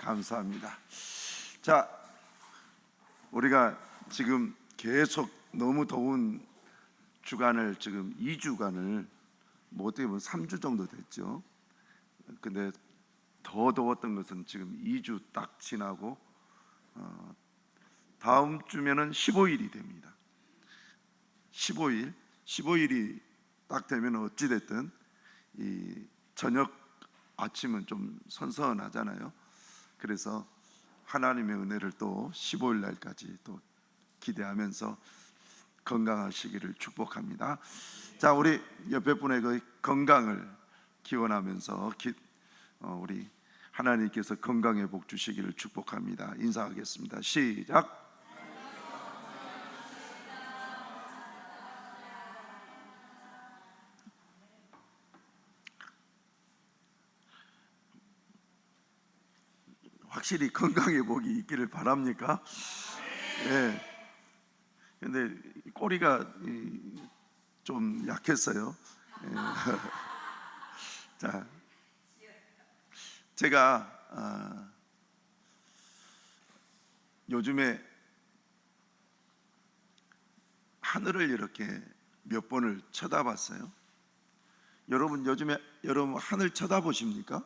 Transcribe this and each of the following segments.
감사합니다. 자, 우리가 지금 계속 너무 더운 주간을 지금 2주간을 어떻게 보면 3주 정도 됐죠. 근데 더 더웠던 것은 지금 2주 딱 지나고 다음 주면은 15일이 됩니다. 15일이 딱 되면 어찌 됐든 이 저녁 아침은 좀 선선하잖아요. 그래서 하나님의 은혜를 또 15일 날까지 또 기대하면서 건강하시기를 축복합니다. 자, 우리 옆에 분의 그 건강을 기원하면서 우리 하나님께서 건강의 복 주시기를 축복합니다. 인사하겠습니다. 시작. 확실히 건강의 복이 있기를 바랍니까? 예. 근데 꼬리가 좀 약했어요. 예. 자, 제가 요즘에 하늘을 이렇게 몇 번을 쳐다봤어요. 여러분 요즘에 하늘 쳐다보십니까?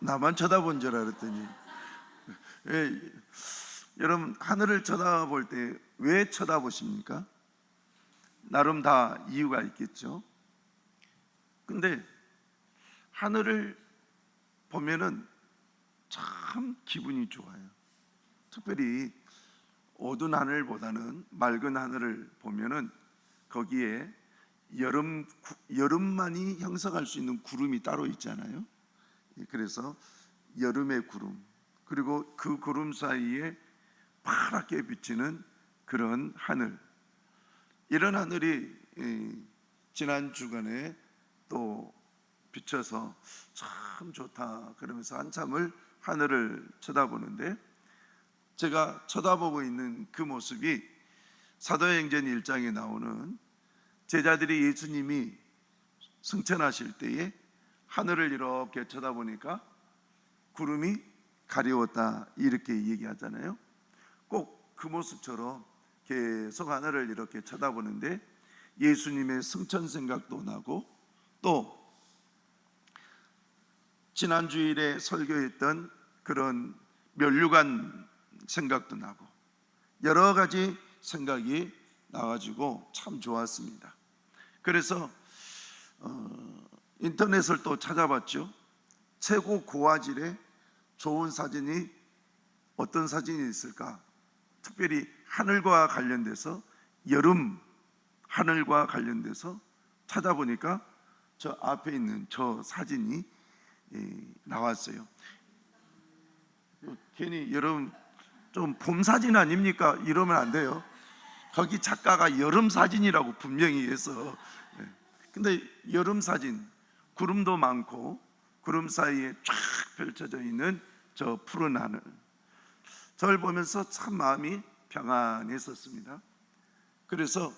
나만 쳐다본 줄 알았더니 여러분 하늘을 쳐다볼 때 왜 쳐다보십니까? 나름 다 이유가 있겠죠. 근데 하늘을 보면은 참 기분이 좋아요. 특별히 어두운 하늘보다는 맑은 하늘을 보면은 거기에 여름만이 형성할 수 있는 구름이 따로 있잖아요. 그래서 여름의 구름, 그리고 그 구름 사이에 파랗게 비치는 그런 하늘, 이런 하늘이 지난 주간에 또 비쳐서 참 좋다 그러면서 한참을 하늘을 쳐다보는데, 제가 쳐다보고 있는 그 모습이 사도행전 1장에 나오는 제자들이 예수님이 승천하실 때에 하늘을 이렇게 쳐다보니까 구름이 가려웠다 이렇게 얘기하잖아요. 꼭 그 모습처럼 계속 하늘을 이렇게 쳐다보는데 예수님의 승천 생각도 나고, 또 지난 주일에 설교했던 그런 면류관 생각도 나고 여러 가지 생각이 나가지고 참 좋았습니다. 그래서 인터넷을 또 찾아봤죠. 최고 고화질의 좋은 사진이 어떤 사진이 있을까? 특별히 하늘과 관련돼서, 여름 하늘과 관련돼서 찾아보니까 저 앞에 있는 저 사진이 나왔어요. 괜히 여러분 좀 봄 사진 아닙니까? 이러면 안 돼요. 거기 작가가 여름 사진이라고 분명히 해서. 근데 여름 사진, 구름도 많고 구름 사이에 쫙 펼쳐져 있는 저 푸른 하늘, 저를 보면서 참 마음이 평안했었습니다. 그래서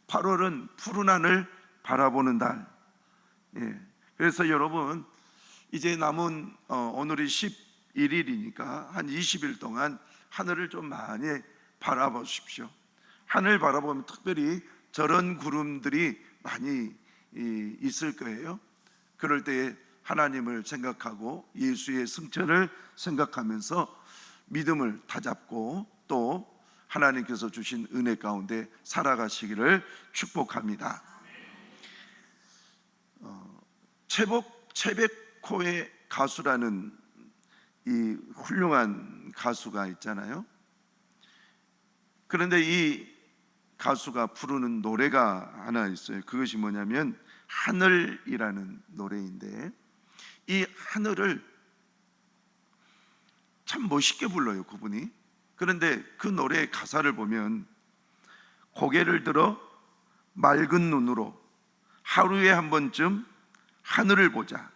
8월은 푸른 하늘 바라보는 달. 그래서 여러분 이제 남은 오늘이 11일이니까 한 20일 동안 하늘을 좀 많이 바라보십시오. 하늘 바라보면 특별히 저런 구름들이 많이 있을 거예요. 그럴 때 하나님을 생각하고 예수의 승천을 생각하면서 믿음을 다잡고 또 하나님께서 주신 은혜 가운데 살아가시기를 축복합니다. 최백호의 가수라는 이 훌륭한 가수가 있잖아요. 그런데 이 가수가 부르는 노래가 하나 있어요. 그것이 뭐냐면 하늘이라는 노래인데, 이 하늘을 참 멋있게 불러요, 그분이. 그런데 그 노래의 가사를 보면 고개를 들어 맑은 눈으로 하루에 한 번쯤 하늘을 보자.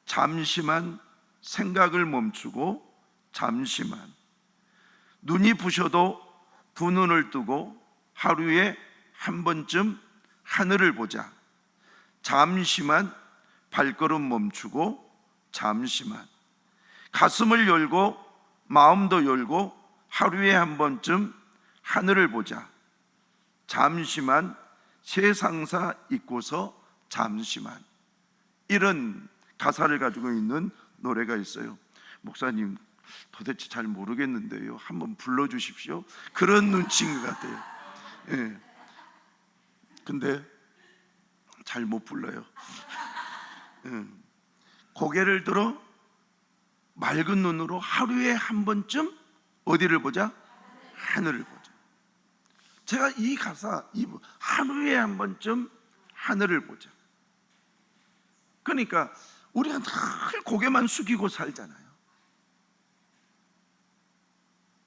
잠시만 생각을 멈추고, 잠시만 눈이 부셔도 두 눈을 뜨고 하루에 한 번쯤 하늘을 보자. 잠시만 발걸음 멈추고 잠시만, 가슴을 열고 마음도 열고 하루에 한 번쯤 하늘을 보자. 잠시만, 세상사 잊고서 잠시만. 이런 가사를 가지고 있는 노래가 있어요. 목사님, 도대체 잘 모르겠는데요, 한번 불러주십시오. 그런 눈치인 것 같아요. 예. 근데 잘 못 불러요. 고개를 들어 맑은 눈으로 하루에 한 번쯤 어디를 보자? 하늘을 보자. 제가 이 가사, 하루에 한 번쯤 하늘을 보자. 그러니까 우리가 늘 고개만 숙이고 살잖아요.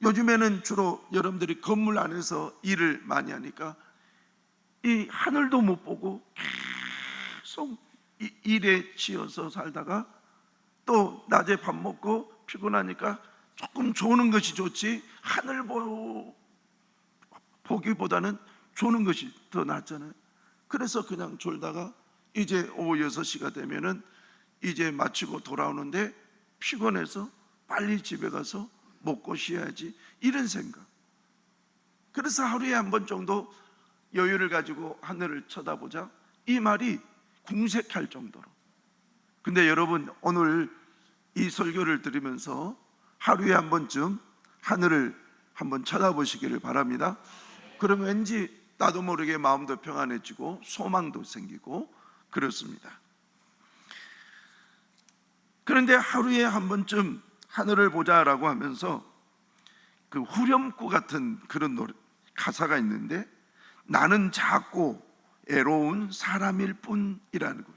요즘에는 주로 여러분들이 건물 안에서 일을 많이 하니까 이 하늘도 못 보고 계속 일에 치여서 살다가 또 낮에 밥 먹고 피곤하니까 조금 조는 것이 좋지, 하늘 보기보다는 조는 것이 더 낫잖아요. 그래서 그냥 졸다가 이제 오후 6시가 되면은 이제 마치고 돌아오는데 피곤해서 빨리 집에 가서 먹고 쉬어야지, 이런 생각. 그래서 하루에 한 번 정도 여유를 가지고 하늘을 쳐다보자, 이 말이 궁색할 정도로. 근데 여러분, 오늘 이 설교를 들으면서 하루에 한 번쯤 하늘을 한번 쳐다보시기를 바랍니다. 그러면 왠지 나도 모르게 마음도 평안해지고 소망도 생기고 그렇습니다. 그런데 하루에 한 번쯤 하늘을 보자라고 하면서 그 후렴구 같은 그런 노래, 가사가 있는데, 나는 작고 애로운 사람일 뿐이라는 것.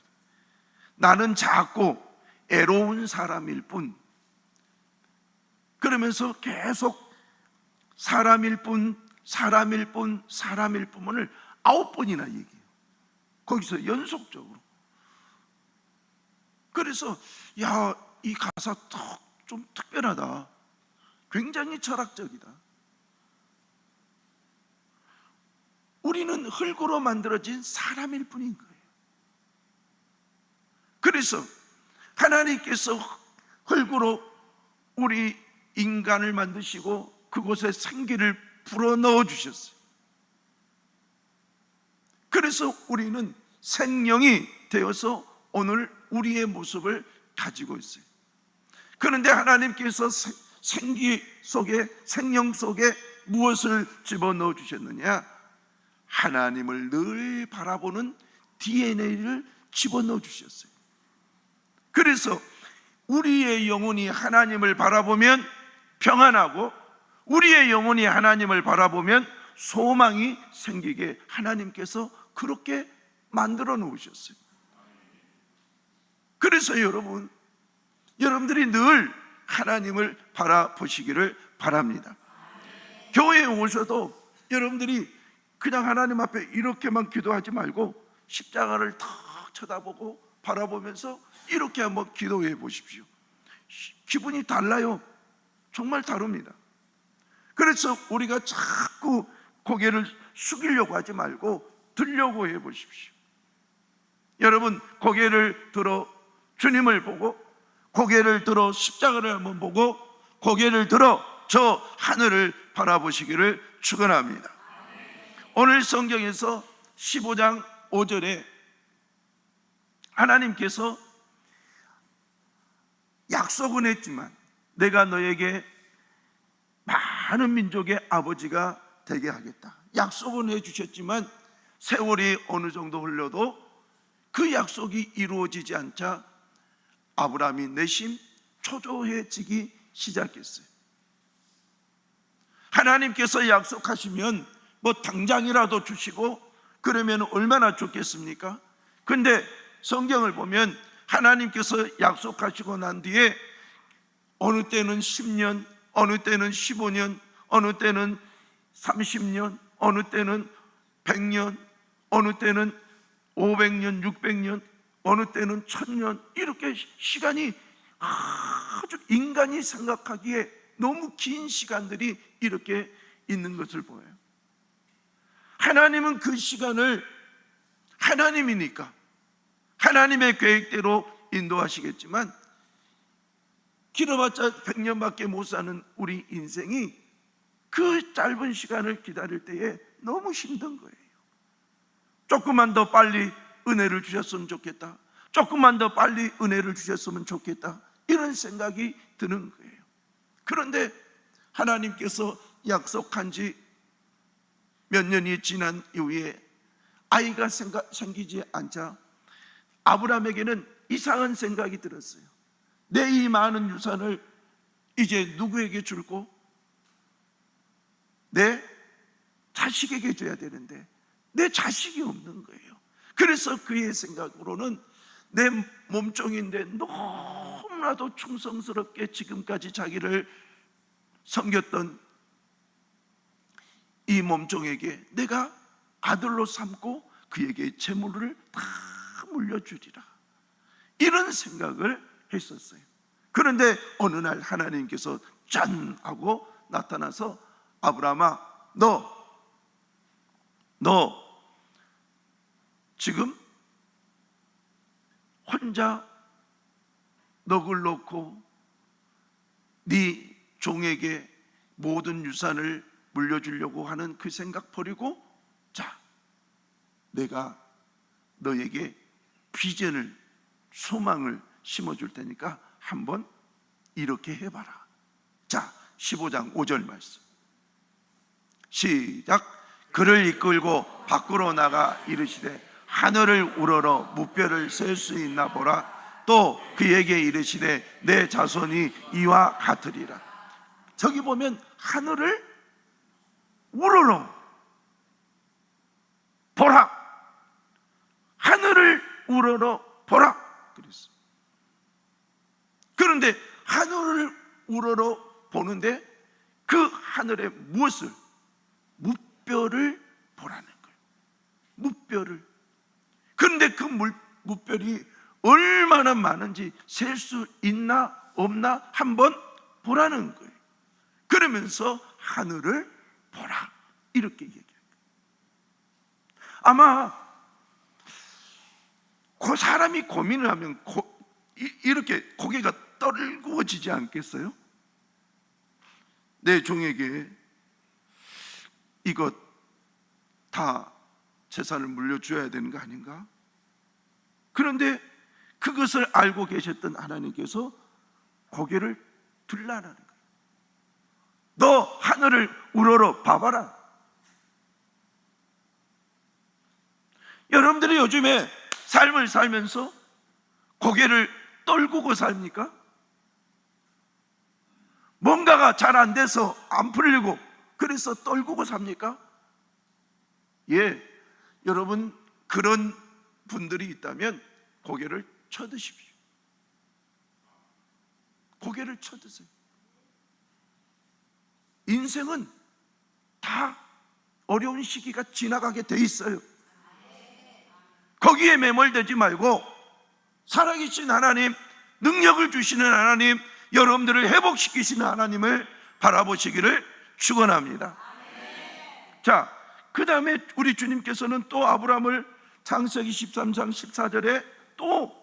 나는 작고 애로운 사람일 뿐. 그러면서 계속 사람일 뿐, 사람일 뿐, 사람일 뿐을 9번이나 얘기해요. 거기서 연속적으로. 그래서 야, 이 가사 좀 특별하다, 굉장히 철학적이다. 우리는 흙으로 만들어진 사람일 뿐인 거예요. 그래서 하나님께서 흙으로 우리 인간을 만드시고 그곳에 생기를 불어넣어 주셨어요. 그래서 우리는 생명이 되어서 오늘 우리의 모습을 가지고 있어요. 그런데 하나님께서 생기 속에, 생명 속에 무엇을 집어넣어 주셨느냐? 하나님을 늘 바라보는 DNA를 집어넣어 주셨어요. 그래서 우리의 영혼이 하나님을 바라보면 평안하고, 우리의 영혼이 하나님을 바라보면 소망이 생기게 하나님께서 그렇게 만들어 놓으셨어요. 그래서 여러분들이 늘 하나님을 바라보시기를 바랍니다. 교회에 오셔도 여러분들이 그냥 하나님 앞에 이렇게만 기도하지 말고 십자가를 탁 쳐다보고 바라보면서 이렇게 한번 기도해 보십시오. 기분이 달라요. 정말 다릅니다. 그래서 우리가 자꾸 고개를 숙이려고 하지 말고 들려고 해 보십시오. 여러분, 고개를 들어 주님을 보고, 고개를 들어 십자가를 한번 보고, 고개를 들어 저 하늘을 바라보시기를 축원합니다. 오늘 성경에서 15장 5절에 하나님께서 약속은 했지만 내가 너에게 많은 민족의 아버지가 되게 하겠다. 약속은 해주셨지만 세월이 어느 정도 흘러도 그 약속이 이루어지지 않자 아브라함이 내심 초조해지기 시작했어요. 하나님께서 약속하시면 뭐 당장이라도 주시고 그러면 얼마나 좋겠습니까? 근데 성경을 보면 하나님께서 약속하시고 난 뒤에 어느 때는 10년, 어느 때는 15년, 어느 때는 30년, 어느 때는 100년, 어느 때는 500년, 600년, 어느 때는 1000년, 이렇게 시간이 아주 인간이 생각하기에 너무 긴 시간들이 이렇게 있는 것을 보여요. 하나님은 그 시간을, 하나님이니까 하나님의 계획대로 인도하시겠지만 길어봤자 100년밖에 못 사는 우리 인생이 그 짧은 시간을 기다릴 때에 너무 힘든 거예요. 조금만 더 빨리 은혜를 주셨으면 좋겠다, 조금만 더 빨리 은혜를 주셨으면 좋겠다, 이런 생각이 드는 거예요. 그런데 하나님께서 약속한 지 몇 년이 지난 이후에 아이가 생기지 않자 아브라함에게는 이상한 생각이 들었어요. 내 이 많은 유산을 이제 누구에게 줄고? 내 자식에게 줘야 되는데 내 자식이 없는 거예요. 그래서 그의 생각으로는 내 몸종인데 너무나도 충성스럽게 지금까지 자기를 섬겼던 이 몸종에게 내가 아들로 삼고 그에게 재물을 다 물려주리라, 이런 생각을 했었어요. 그런데 어느 날 하나님께서 짠 하고 나타나서 아브라함아, 너 지금 혼자 넋을 놓고 네 종에게 모든 유산을 물려주려고 하는 그 생각 버리고, 자, 내가 너에게 비전을, 소망을 심어줄 테니까 한번 이렇게 해봐라. 자, 15장 5절 말씀 시작. 그를 이끌고 밖으로 나가 이르시되 하늘을 우러러 무뼈를 셀 수 있나 보라. 또 그에게 이르시되 내 자손이 이와 같으리라. 저기 보면 하늘을 우러러 보라, 하늘을 우러러 보라 그랬어. 그런데 하늘을 우러러 보는데 그 하늘에 무엇을? 무뼈를 보라는 거예요. 무뼈를. 그런데 그 무뼈이 얼마나 많은지 셀 수 있나 없나 한번 보라는 거예요. 그러면서 하늘을 보라, 이렇게 얘기해요. 아마 그 사람이 고민을 하면 이렇게 고개가 떨구어지지 않겠어요? 내 종에게 이것 다 재산을 물려줘야 되는 거 아닌가? 그런데 그것을 알고 계셨던 하나님께서 고개를 들라라는 거예요. 너 하늘을 우러러 봐봐라. 여러분들이 요즘에 삶을 살면서 고개를 떨구고 삽니까? 뭔가가 잘 안 돼서 안 풀리고 그래서 떨구고 삽니까? 예, 여러분 그런 분들이 있다면 고개를 쳐드십시오. 고개를 쳐드세요. 인생은 다 어려운 시기가 지나가게 돼 있어요. 거기에 매몰되지 말고 살아계신 하나님, 능력을 주시는 하나님, 여러분들을 회복시키시는 하나님을 바라보시기를 축원합니다. 자, 그 다음에 우리 주님께서는 또 아브라함을 창세기 13장 14절에 또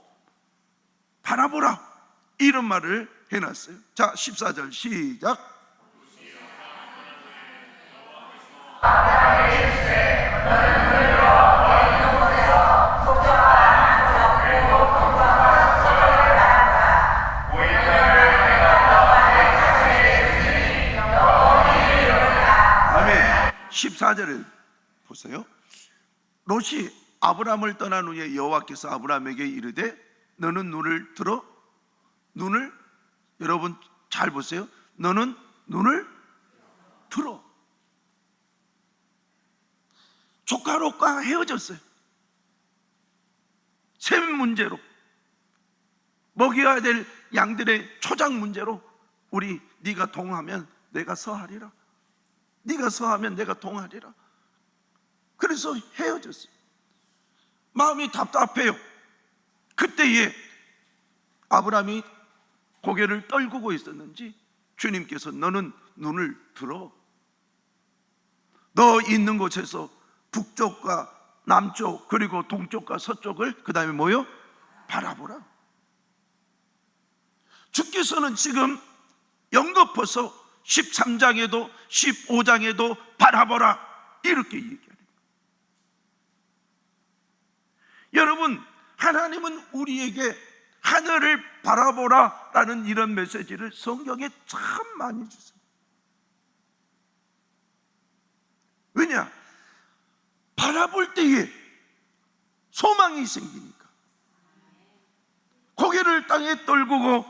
바라보라, 이런 말을 해놨어요. 자, 14절 시작. 아멘. 14절을 보세요. 롯이 아브라함을 떠난 후에 여호와께서 아브라함에게 이르되 너는 눈을 들어, 눈을, 여러분 잘 보세요. 너는 눈을 들어. 조카 롯과 헤어졌어요. 셈 문제로, 먹여야 될 양들의 초장 문제로 우리 네가 동하면 내가 서하리라, 네가 서하면 내가 동하리라. 그래서 헤어졌어요. 마음이 답답해요. 그때에 아브라함이 고개를 떨구고 있었는지 주님께서 너는 눈을 들어. 너 있는 곳에서 북쪽과 남쪽 그리고 동쪽과 서쪽을 그 다음에 뭐요? 바라보라. 주께서는 지금 연거푸서 13장에도 15장에도 바라보라 이렇게 얘기합니다. 여러분, 하나님은 우리에게 하늘을 바라보라 라는 이런 메시지를 성경에 참 많이 주세요. 왜냐? 바라볼 때에 소망이 생기니까. 고개를 땅에 떨구고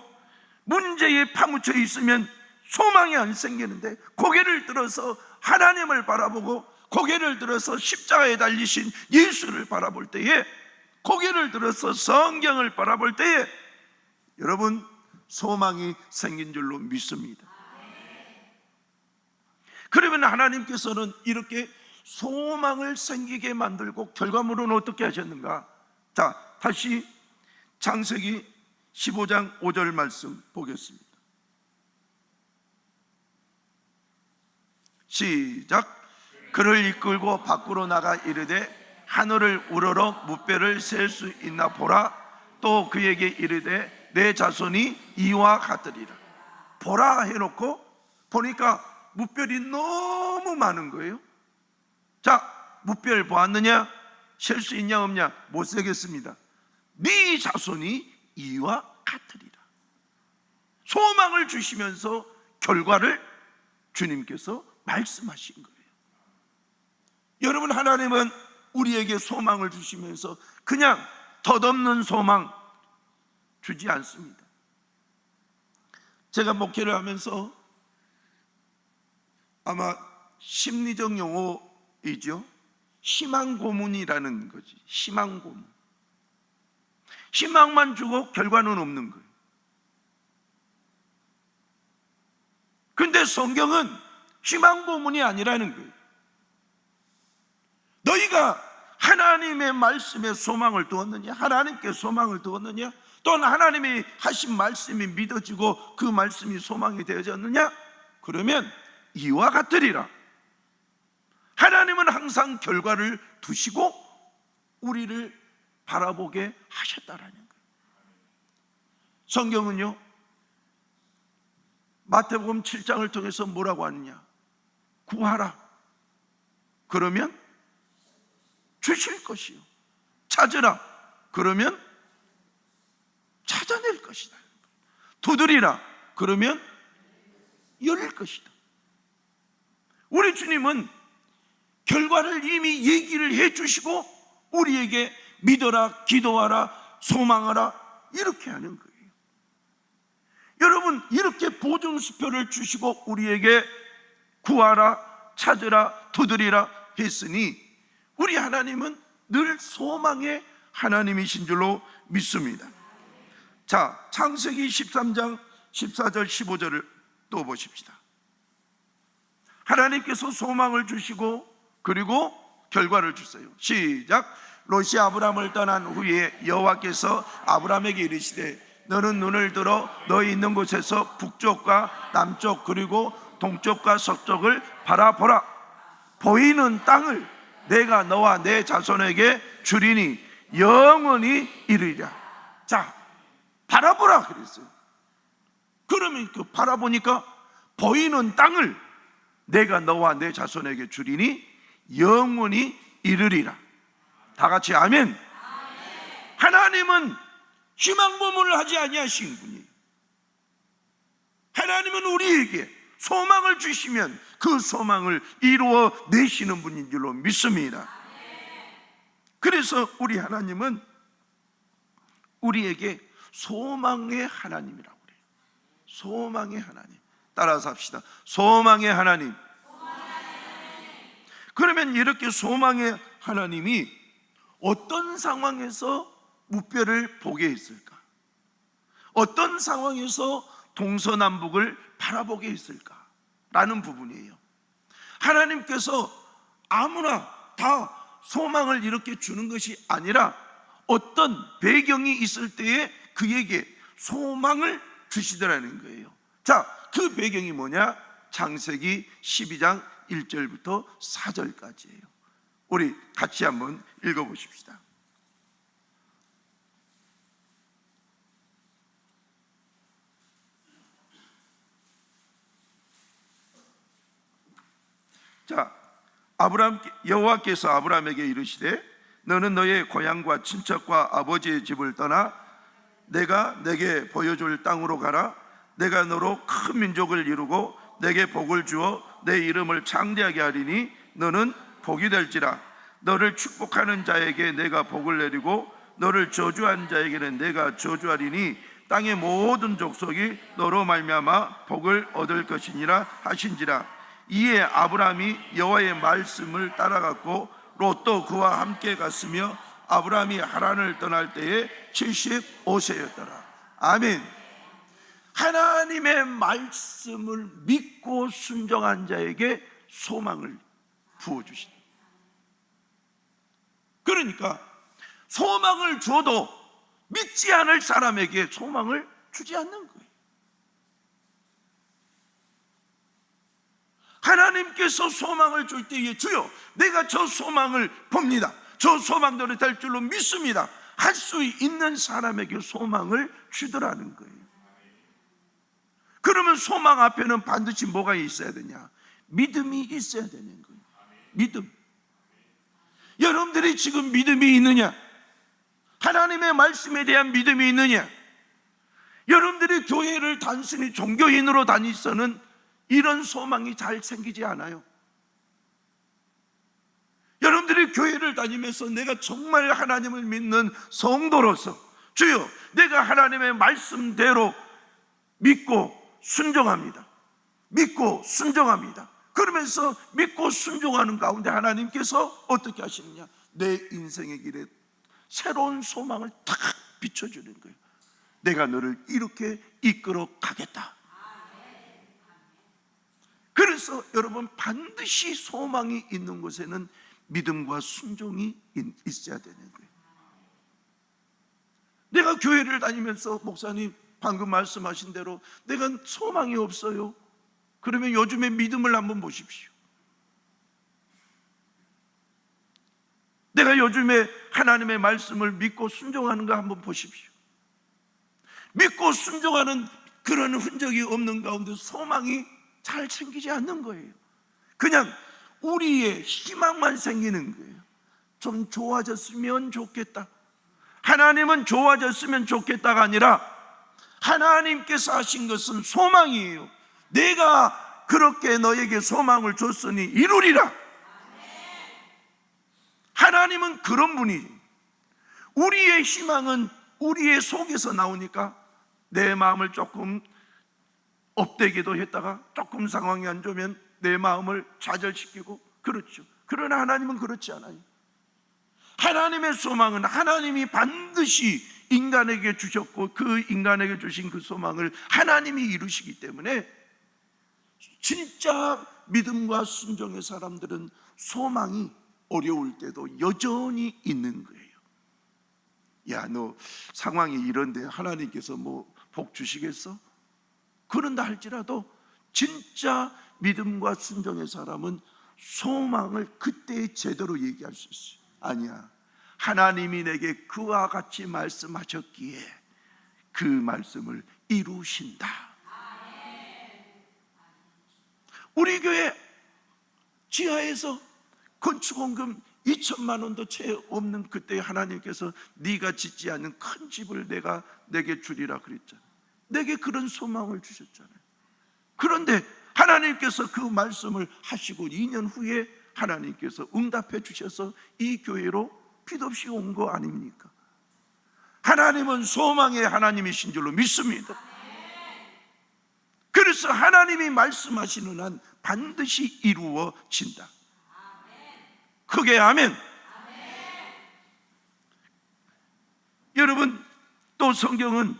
문제에 파묻혀 있으면 소망이 안 생기는데, 고개를 들어서 하나님을 바라보고 고개를 들어서 십자가에 달리신 예수를 바라볼 때에, 고개를 들어서 성경을 바라볼 때에 여러분 소망이 생긴 줄로 믿습니다. 그러면 하나님께서는 이렇게 소망을 생기게 만들고 결과물은 어떻게 하셨는가? 자, 다시 창세기 15장 5절 말씀 보겠습니다. 시작. 그를 이끌고 밖으로 나가 이르되 하늘을 우러러 무뼈를 셀 수 있나 보라. 또 그에게 이르되 내 자손이 이와 같으리라. 보라 해놓고 보니까 무뼈이 너무 많은 거예요. 자, 무뼈를 보았느냐? 셀 수 있냐 없냐? 못 세겠습니다. 네 자손이 이와 같으리라. 소망을 주시면서 결과를 주님께서 말씀하신 거예요. 여러분, 하나님은 우리에게 소망을 주시면서 그냥 덧없는 소망 주지 않습니다. 제가 목회를 하면서 아마 심리적 용어이죠. 희망고문이라는 거지. 희망고문. 희망만 주고 결과는 없는 거예요. 근데 성경은 희망고문이 아니라는 거예요. 너희가 하나님의 말씀에 소망을 두었느냐? 하나님께 소망을 두었느냐? 또는 하나님이 하신 말씀이 믿어지고 그 말씀이 소망이 되어졌느냐? 그러면 이와 같으리라. 하나님은 항상 결과를 두시고 우리를 바라보게 하셨다라는 거예요. 성경은요, 마태복음 7장을 통해서 뭐라고 하느냐? 구하라. 그러면 주실 것이요. 찾으라. 그러면 찾아낼 것이다. 두드리라. 그러면 열릴 것이다. 우리 주님은 결과를 이미 얘기를 해주시고 우리에게 믿어라, 기도하라, 소망하라 이렇게 하는 거예요. 여러분, 이렇게 보증수표를 주시고 우리에게 구하라, 찾으라, 두드리라 했으니 우리 하나님은 늘 소망의 하나님이신 줄로 믿습니다. 자, 창세기 13장 14절 15절을 또 보십시다. 하나님께서 소망을 주시고 그리고 결과를 주세요. 시작. 롯이 아브람을 떠난 후에 여호와께서 아브람에게 이르시되 너는 눈을 들어 너희 있는 곳에서 북쪽과 남쪽 그리고 동쪽과 서쪽을 바라보라. 보이는 땅을 내가 너와 내 자손에게 주리니 영원히 이르리라. 자, 바라보라 그랬어요. 그러면 그 바라보니까 보이는 땅을 내가 너와 내 자손에게 주리니 영원히 이르리라. 다 같이 아멘. 하나님은 희망고문을 하지 아니하신 분이에요. 하나님은 우리에게 소망을 주시면 그 소망을 이루어 내시는 분인 줄로 믿습니다. 그래서 우리 하나님은 우리에게 소망의 하나님이라고 그래요. 소망의 하나님. 따라서 합시다. 소망의 하나님. 그러면 이렇게 소망의 하나님이 어떤 상황에서 무뼈를 보게 했을까? 어떤 상황에서 동서남북을 바라보게 했을까? 라는 부분이에요. 하나님께서 아무나 다 소망을 이렇게 주는 것이 아니라 어떤 배경이 있을 때에 그에게 소망을 주시더라는 거예요. 자, 그 배경이 뭐냐? 창세기 12장 1절부터 4절까지예요. 우리 같이 한번 읽어보십시다. 자, 여호와께서 아브라함에게 이르시되 너는 너의 고향과 친척과 아버지의 집을 떠나 내가 내게 보여줄 땅으로 가라. 내가 너로 큰 민족을 이루고 내게 복을 주어 내 이름을 창대하게 하리니 너는 복이 될지라. 너를 축복하는 자에게 내가 복을 내리고 너를 저주한 자에게는 내가 저주하리니 땅의 모든 족속이 너로 말미암아 복을 얻을 것이니라 하신지라. 이에 아브라함이 여호와의 말씀을 따라갔고 롯도 그와 함께 갔으며 아브라함이 하란을 떠날 때에 75세였더라. 아멘. 하나님의 말씀을 믿고 순종한 자에게 소망을 부어주신다. 그러니까 소망을 줘도 믿지 않을 사람에게 소망을 주지 않는 거예요. 하나님께서 소망을 줄 때에 주여 내가 저 소망을 봅니다, 저 소망대로 될 줄로 믿습니다 할 수 있는 사람에게 소망을 주더라는 거예요. 그러면 소망 앞에는 반드시 뭐가 있어야 되냐? 믿음이 있어야 되는 거예요. 믿음. 여러분들이 지금 믿음이 있느냐? 하나님의 말씀에 대한 믿음이 있느냐? 여러분들이 교회를 단순히 종교인으로 다니서는 이런 소망이 잘 생기지 않아요. 여러분들이 교회를 다니면서 내가 정말 하나님을 믿는 성도로서 주여 내가 하나님의 말씀대로 믿고 순종합니다, 믿고 순종합니다 그러면서 믿고 순종하는 가운데 하나님께서 어떻게 하시느냐? 내 인생의 길에 새로운 소망을 탁 비춰주는 거예요. 내가 너를 이렇게 이끌어 가겠다. 그래서 여러분 반드시 소망이 있는 곳에는 믿음과 순종이 있어야 되는 거예요. 내가 교회를 다니면서 목사님 방금 말씀하신 대로 내가 소망이 없어요. 그러면 요즘에 믿음을 한번 보십시오. 내가 요즘에 하나님의 말씀을 믿고 순종하는 거 한번 보십시오. 믿고 순종하는 그런 흔적이 없는 가운데 소망이 잘 생기지 않는 거예요. 그냥 우리의 희망만 생기는 거예요. 좀 좋아졌으면 좋겠다, 하나님은 좋아졌으면 좋겠다가 아니라 하나님께서 하신 것은 소망이에요. 내가 그렇게 너에게 소망을 줬으니 이루리라. 하나님은 그런 분이. 우리의 희망은 우리의 속에서 나오니까 내 마음을 조금 업되기도 했다가 조금 상황이 안 좋으면 내 마음을 좌절시키고 그렇죠. 그러나 하나님은 그렇지 않아요. 하나님의 소망은 하나님이 반드시 인간에게 주셨고 그 인간에게 주신 그 소망을 하나님이 이루시기 때문에 진짜 믿음과 순종의 사람들은 소망이 어려울 때도 여전히 있는 거예요. 야, 너 상황이 이런데 하나님께서 뭐 복 주시겠어? 그런다 할지라도 진짜 믿음과 순종의 사람은 소망을 그때 제대로 얘기할 수 있어요. 아니야, 하나님이 내게 그와 같이 말씀하셨기에 그 말씀을 이루신다. 우리 교회 지하에서 건축원금 2천만 원도 채 없는 그때 하나님께서 네가 짓지 않는 큰 집을 내가 내게 주리라 그랬잖아요. 내게 그런 소망을 주셨잖아요. 그런데 하나님께서 그 말씀을 하시고 2년 후에 하나님께서 응답해 주셔서 이 교회로 필요없이 온 거 아닙니까? 하나님은 소망의 하나님이신 줄로 믿습니다. 그래서 하나님이 말씀하시는 한 반드시 이루어진다. 크게 아멘. 여러분, 또 성경은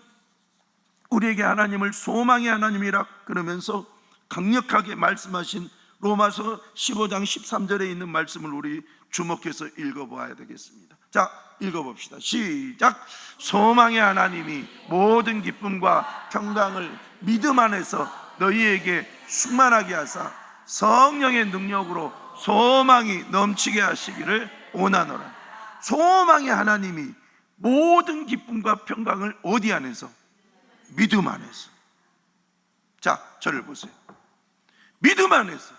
우리에게 하나님을 소망의 하나님이라 그러면서 강력하게 말씀하신 로마서 15장 13절에 있는 말씀을 우리 주목해서 읽어봐야 되겠습니다. 자, 읽어봅시다. 시작. 소망의 하나님이 모든 기쁨과 평강을 믿음 안에서 너희에게 충만하게 하사 성령의 능력으로 소망이 넘치게 하시기를 원하노라. 소망의 하나님이 모든 기쁨과 평강을 어디 안에서? 믿음 안에서. 자, 저를 보세요. 믿음 안에서.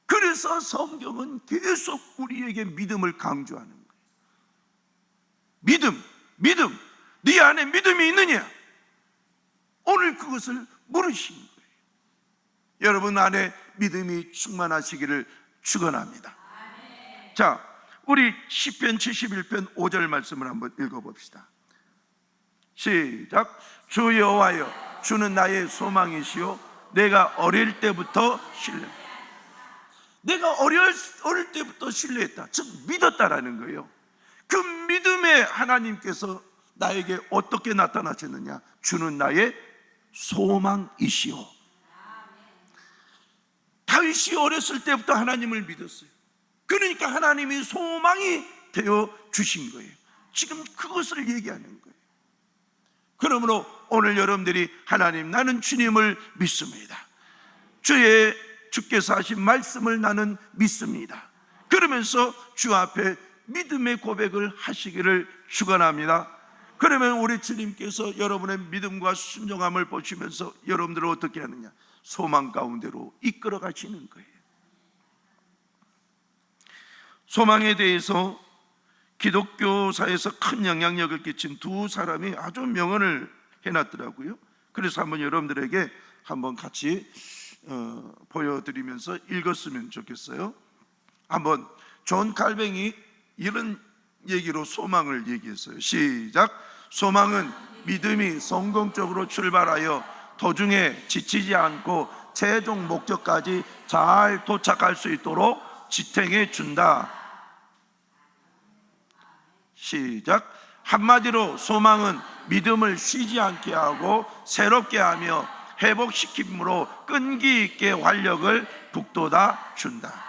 그래서 성경은 계속 우리에게 믿음을 강조하는 거예요. 믿음. 네 안에 믿음이 있느냐? 오늘 그것을 물으시는 거예요. 여러분 안에 믿음이 충만하시기를 축원합니다. 자, 우리 시편 71편 5절 말씀을 한번 읽어봅시다. 시작. 주 여호와여, 주는 나의 소망이시요 내가 어릴 때부터 신뢰. 내가 어릴 때부터 신뢰했다, 즉 믿었다라는 거예요. 그 믿음에 하나님께서 나에게 어떻게 나타나셨느냐? 주는 나의 소망이시오. 다윗이 어렸을 때부터 하나님을 믿었어요. 그러니까 하나님이 소망이 되어 주신 거예요. 지금 그것을 얘기하는 거예요. 그러므로 오늘 여러분들이 하나님, 나는 주님을 믿습니다. 주께서 하신 말씀을 나는 믿습니다. 그러면서 주 앞에 믿음의 고백을 하시기를 축원합니다. 그러면 우리 주님께서 여러분의 믿음과 순종함을 보시면서 여러분들을 어떻게 하느냐? 소망 가운데로 이끌어 가시는 거예요. 소망에 대해서 기독교사에서 큰 영향력을 끼친 두 사람이 아주 명언을 해놨더라고요. 그래서 한번 여러분들에게 한번 같이 보여드리면서 읽었으면 좋겠어요. 한번 존 칼뱅이 이런 얘기로 소망을 얘기했어요. 시작. 소망은 믿음이 성공적으로 출발하여 도중에 지치지 않고 최종 목적까지 잘 도착할 수 있도록 지탱해 준다. 시작. 한마디로 소망은 믿음을 쉬지 않게 하고 새롭게 하며 회복시킴으로 끈기 있게 활력을 북돋아 준다.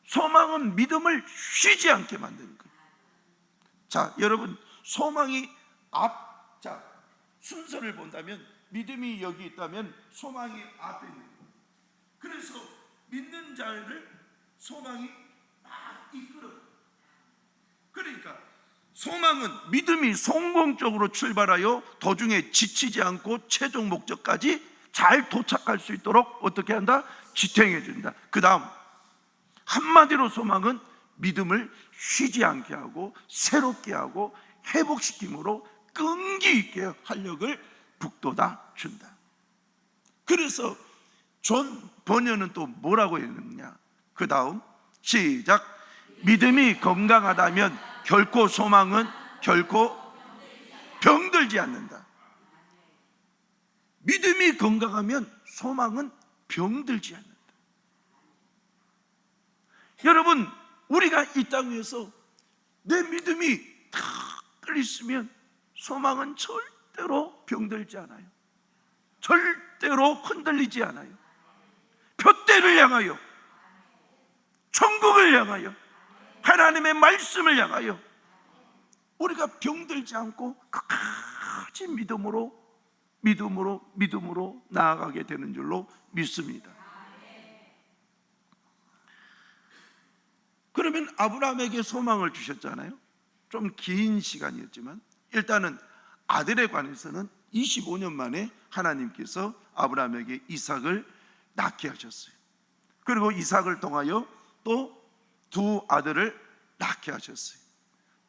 소망은 믿음을 쉬지 않게 만드는 거예요. 자, 여러분, 소망이 순서를 본다면 믿음이 여기 있다면 소망이 앞에 있는 거예요. 그래서 믿는 자를 소망이 막 이끌어요. 그러니까 소망은 믿음이 성공적으로 출발하여 도중에 지치지 않고 최종 목적까지 잘 도착할 수 있도록 어떻게 한다? 지탱해 준다. 그 다음, 한마디로 소망은 믿음을 쉬지 않게 하고 새롭게 하고 회복시킴으로 끈기 있게 활력을 북돋아 준다. 그래서 존 버녀는 또 뭐라고 했느냐? 그 다음 시작. 믿음이 건강하다면 결코 소망은 결코 병들지 않는다. 믿음이 건강하면 소망은 병들지 않는다. 여러분, 우리가 이 땅에서 내 믿음이 다 끌리으면 소망은 절대로 병들지 않아요. 절대로 흔들리지 않아요. 표대를 향하여, 천국을 향하여, 하나님의 말씀을 향하여 우리가 병들지 않고 끝까지 믿음으로 나아가게 되는 줄로 믿습니다. 그러면 아브라함에게 소망을 주셨잖아요. 좀 긴 시간이었지만 일단은 아들에 관해서는 25년 만에 하나님께서 아브라함에게 이삭을 낳게 하셨어요. 그리고 이삭을 통하여 또 두 아들을 낳게 하셨어요.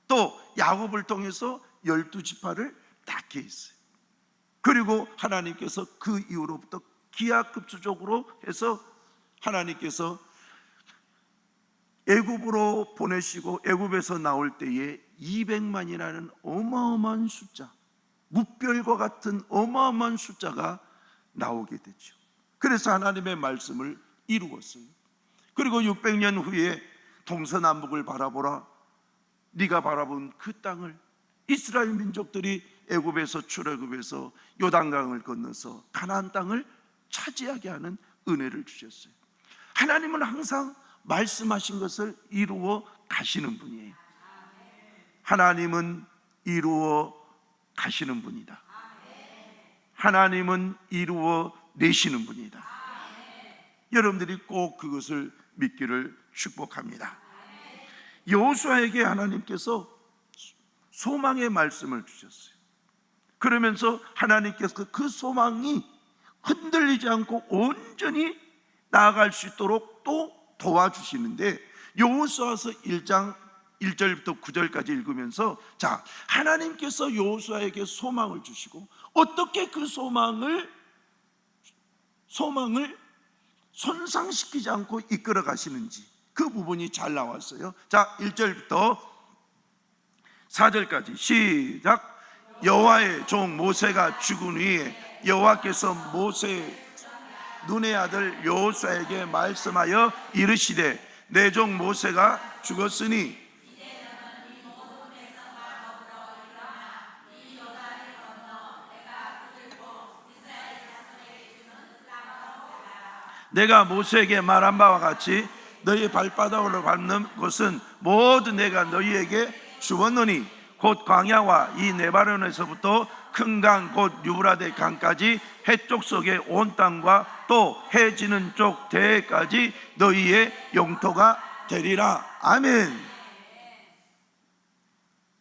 또 야곱을 통해서 12지파를 낳게 했어요. 그리고 하나님께서 그 이후로부터 기하급수적으로 해서 하나님께서 애굽으로 보내시고 애굽에서 나올 때에 200만이라는 어마어마한 숫자, 무별과 같은 어마어마한 숫자가 나오게 됐죠. 그래서 하나님의 말씀을 이루었어요. 그리고 600년 후에 동서남북을 바라보라, 네가 바라본 그 땅을 이스라엘 민족들이 애굽에서 출애굽해서 요단강을 건너서 가나안 땅을 차지하게 하는 은혜를 주셨어요. 하나님은 항상 말씀하신 것을 이루어 가시는 분이에요. 하나님은 이루어 가시는 분이다. 하나님은 이루어 내시는 분이다. 여러분들이 꼭 그것을 믿기를 축복합니다. 여호수아에게 하나님께서 소망의 말씀을 주셨어요. 그러면서 하나님께서 그 소망이 흔들리지 않고 온전히 나아갈 수 있도록 또 도와주시는데, 여호수아서 1장 1절부터 9절까지 읽으면서, 자, 하나님께서 여호수아에게 소망을 주시고 어떻게 그 소망을 손상시키지 않고 이끌어 가시는지 그 부분이 잘 나왔어요. 자, 1절부터 4절까지 시작. 여호와의 종 모세가 죽은 후에 여호와께서 모세의 눈의 아들 여호수아에게 말씀하여 이르시되, 내 종 모세가 죽었으니 내가 모세에게 말한 바와 같이 너희 발바닥으로 밟는 것은 모두 내가 너희에게 주었노니, 곧 광야와 이 네바론에서부터 큰 강 곧 유브라데 강까지 해쪽 속의 온 땅과 또 해 지는 쪽 대해까지 너희의 영토가 되리라. 아멘.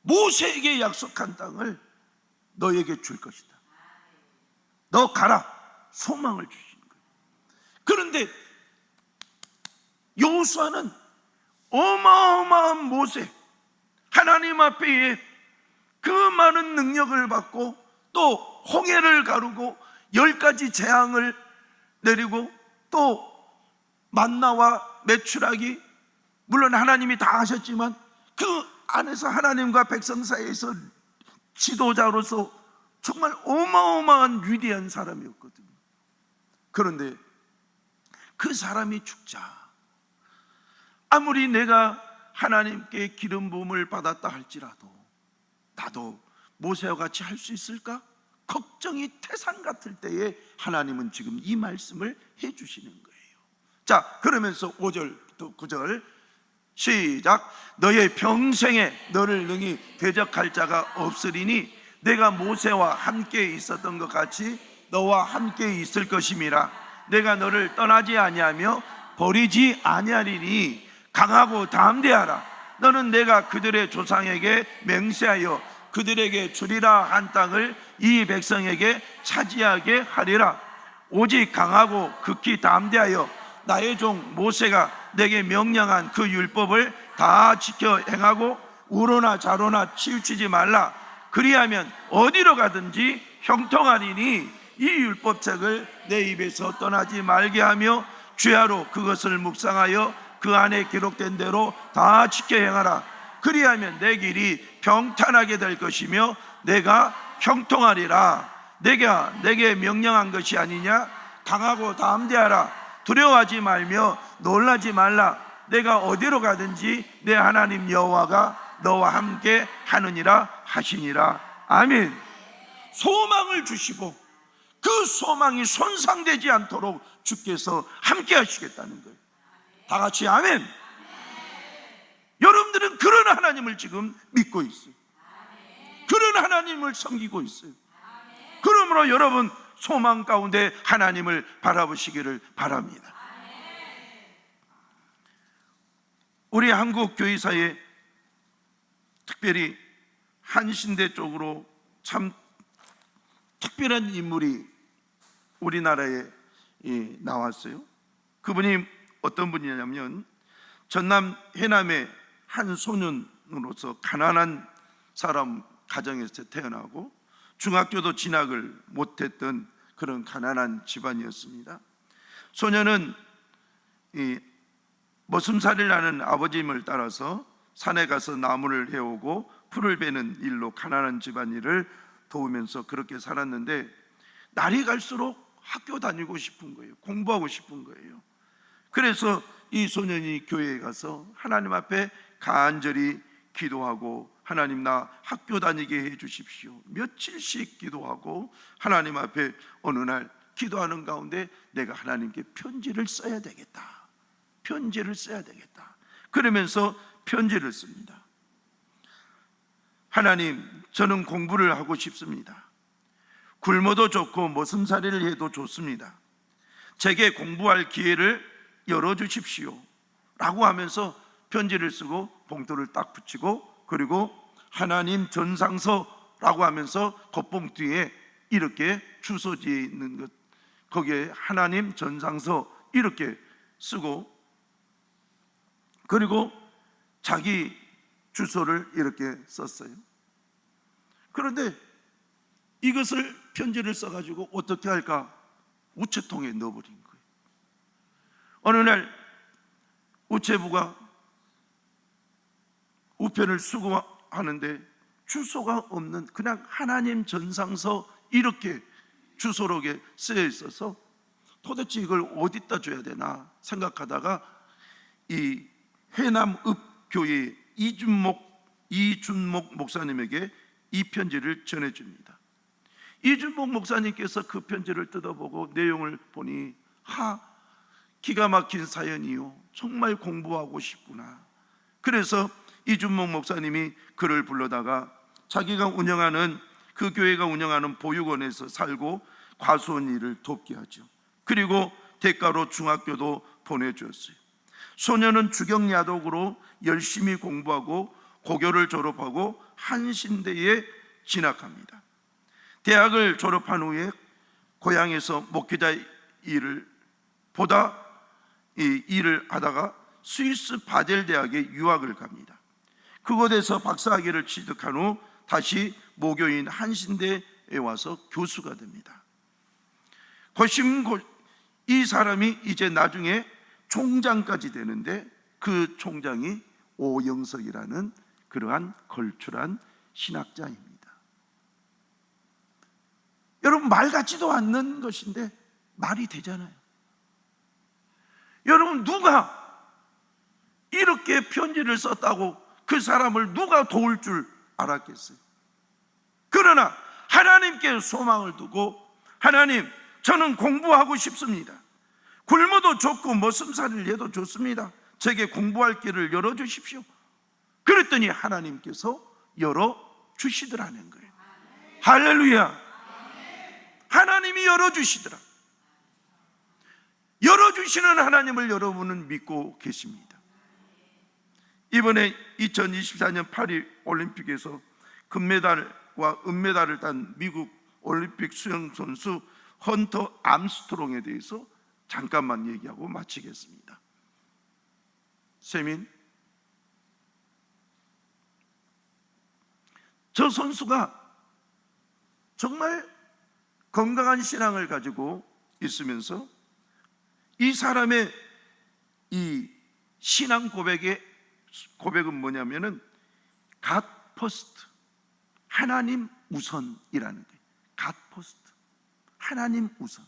모세에게 약속한 땅을 너희에게 줄 것이다. 너 가라. 소망을 주시는 거예요. 그런데 여호수아는 어마어마한 모세, 하나님 앞에 그 많은 능력을 받고 또 홍해를 가르고 10가지 재앙을 내리고 또 만나와 메추라기, 물론 하나님이 다 하셨지만 그 안에서 하나님과 백성 사이에서 지도자로서 정말 어마어마한 위대한 사람이었거든요. 그런데 그 사람이 죽자, 아무리 내가 하나님께 기름 부음을 받았다 할지라도 나도 모세와 같이 할 수 있을까? 걱정이 태산 같을 때에 하나님은 지금 이 말씀을 해주시는 거예요. 자, 그러면서 5절부터 9절 시작. 너의 평생에 너를 능히 대적할 자가 없으리니 내가 모세와 함께 있었던 것 같이 너와 함께 있을 것임이라. 내가 너를 떠나지 아니하며 버리지 아니하리니 강하고 담대하라. 너는 내가 그들의 조상에게 맹세하여 그들에게 주리라 한 땅을 이 백성에게 차지하게 하리라. 오직 강하고 극히 담대하여 나의 종 모세가 내게 명령한 그 율법을 다 지켜 행하고 우로나 좌로나 치우치지 말라. 그리하면 어디로 가든지 형통하리니 이 율법책을 내 입에서 떠나지 말게 하며 주야로 그것을 묵상하여 그 안에 기록된 대로 다 지켜 행하라. 그리하면 내 길이 평탄하게 될 것이며 내가 형통하리라. 내가 내게 명령한 것이 아니냐? 강하고 담대하라. 두려워하지 말며 놀라지 말라. 내가 어디로 가든지 내 하나님 여호와가 너와 함께 하느니라 하시니라. 아멘. 소망을 주시고 그 소망이 손상되지 않도록 주께서 함께 하시겠다는 거예요. 다 같이 아멘. 여러분들은 그런 하나님을 지금 믿고 있어요. 그런 하나님을 섬기고 있어요. 그러므로 여러분 소망 가운데 하나님을 바라보시기를 바랍니다. 우리 한국 교회사에 특별히 한신대 쪽으로 참 특별한 인물이 우리나라에 나왔어요. 그분이 어떤 분이냐면 전남 해남의 한 소년으로서 가난한 사람 가정에서 태어나고 중학교도 진학을 못했던 그런 가난한 집안이었습니다. 소년은 머슴살이를 하는 아버님을 따라서 산에 가서 나무를 해오고 풀을 베는 일로 가난한 집안일을 도우면서 그렇게 살았는데 날이 갈수록 학교 다니고 싶은 거예요. 공부하고 싶은 거예요. 그래서 이 소년이 교회에 가서 하나님 앞에 간절히 기도하고 하나님 나 학교 다니게 해 주십시오. 며칠씩 기도하고 하나님 앞에 어느 날 기도하는 가운데 내가 하나님께 편지를 써야 되겠다. 편지를 써야 되겠다. 그러면서 편지를 씁니다. 하나님, 저는 공부를 하고 싶습니다. 굶어도 좋고 머슴살이를 해도 좋습니다. 제게 공부할 기회를 열어주십시오 라고 하면서 편지를 쓰고 봉투를 딱 붙이고 그리고 하나님 전상서라고 하면서 겉봉투에 이렇게 주소지에 있는 것, 거기에 하나님 전상서 이렇게 쓰고, 그리고 자기 주소를 이렇게 썼어요. 그런데 이것을 편지를 써가지고 어떻게 할까? 우체통에 넣어버린 거예요. 어느 날 우체부가 우편을 수거하는데 주소가 없는 그냥 하나님 전상서 이렇게 주소록에 쓰여 있어서 도대체 이걸 어디다 줘야 되나 생각하다가 이 해남읍교회 이준목 목사님에게 이 편지를 전해줍니다. 이준목 목사님께서 그 편지를 뜯어보고 내용을 보니 기가 막힌 사연이요, 정말 공부하고 싶구나. 그래서 이준목 목사님이 그를 불러다가 자기가 운영하는 그 교회가 운영하는 보육원에서 살고 과수원 일을 돕게 하죠. 그리고 대가로 중학교도 보내주었어요. 소녀는 주경야독으로 열심히 공부하고 고교를 졸업하고 한신대에 진학합니다. 대학을 졸업한 후에 고향에서 목회자 일을 하다가 스위스 바젤 대학에 유학을 갑니다. 그곳에서 박사학위를 취득한 후 다시 모교인 한신대에 와서 교수가 됩니다. 이 사람이 이제 나중에 총장까지 되는데 그 총장이 오영석이라는 그러한 걸출한 신학자입니다. 여러분, 말 같지도 않는 것인데 말이 되잖아요. 여러분, 누가 이렇게 편지를 썼다고 그 사람을 누가 도울 줄 알았겠어요? 그러나 하나님께 소망을 두고, 하나님, 저는 공부하고 싶습니다. 굶어도 좋고 머슴살이를 해도 좋습니다. 제게 공부할 길을 열어주십시오. 그랬더니 하나님께서 열어주시더라는 거예요. 할렐루야. 하나님이 열어주시더라. 열어주시는 하나님을 여러분은 믿고 계십니다. 이번에 2024년 파리 올림픽에서 금메달과 은메달을 딴 미국 올림픽 수영선수 헌터 암스트롱에 대해서 잠깐만 얘기하고 마치겠습니다. 세민, 저 선수가 정말 건강한 신앙을 가지고 있으면서 이 사람의 이 신앙 고백은 뭐냐면은 God first, 하나님 우선이라는 거예요. God first, 하나님 우선.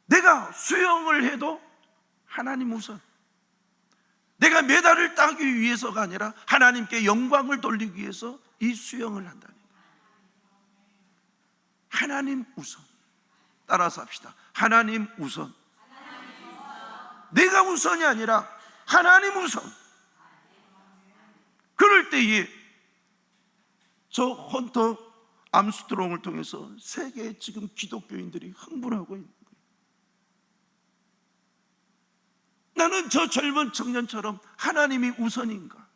내가 수영을 해도 하나님 우선. 내가 메달을 따기 위해서가 아니라 하나님께 영광을 돌리기 위해서 이 수영을 한다는 거예요. 하나님 우선. 따라서 합시다. 하나님 우선. 내가 우선이 아니라 하나님 우선. 그럴 때에 저 헌터 암스트롱을 통해서 세계에 지금 기독교인들이 흥분하고 있는 거예요. 나는 저 젊은 청년처럼 하나님이 우선인가?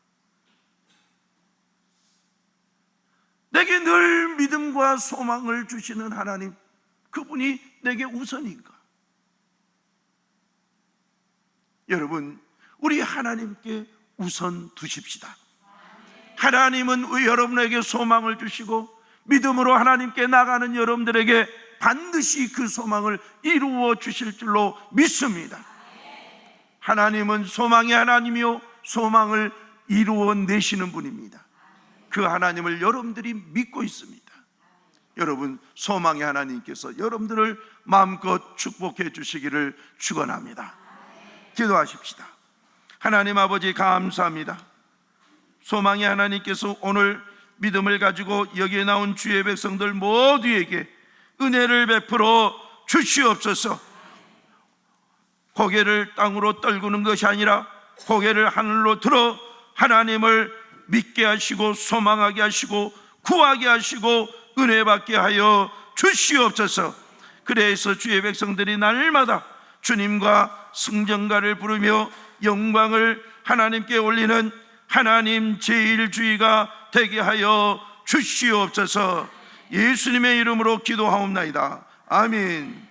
내게 늘 믿음과 소망을 주시는 하나님, 그분이 내게 우선인가? 여러분, 우리 하나님께 우선 두십시다. 하나님은 여러분에게 소망을 주시고 믿음으로 하나님께 나가는 여러분들에게 반드시 그 소망을 이루어 주실 줄로 믿습니다. 하나님은 소망의 하나님이요 소망을 이루어 내시는 분입니다. 그 하나님을 여러분들이 믿고 있습니다. 여러분, 소망의 하나님께서 여러분들을 마음껏 축복해 주시기를 축원합니다. 기도하십시다. 하나님 아버지, 감사합니다. 소망의 하나님께서 오늘 믿음을 가지고 여기에 나온 주의 백성들 모두에게 은혜를 베풀어 주시옵소서. 고개를 땅으로 떨구는 것이 아니라 고개를 하늘로 들어 하나님을 믿게 하시고 소망하게 하시고 구하게 하시고 은혜 받게 하여 주시옵소서. 그래서 주의 백성들이 날마다 주님과 승전가를 부르며 영광을 하나님께 올리는 하나님 제일주의가 되게 하여 주시옵소서. 예수님의 이름으로 기도하옵나이다. 아멘.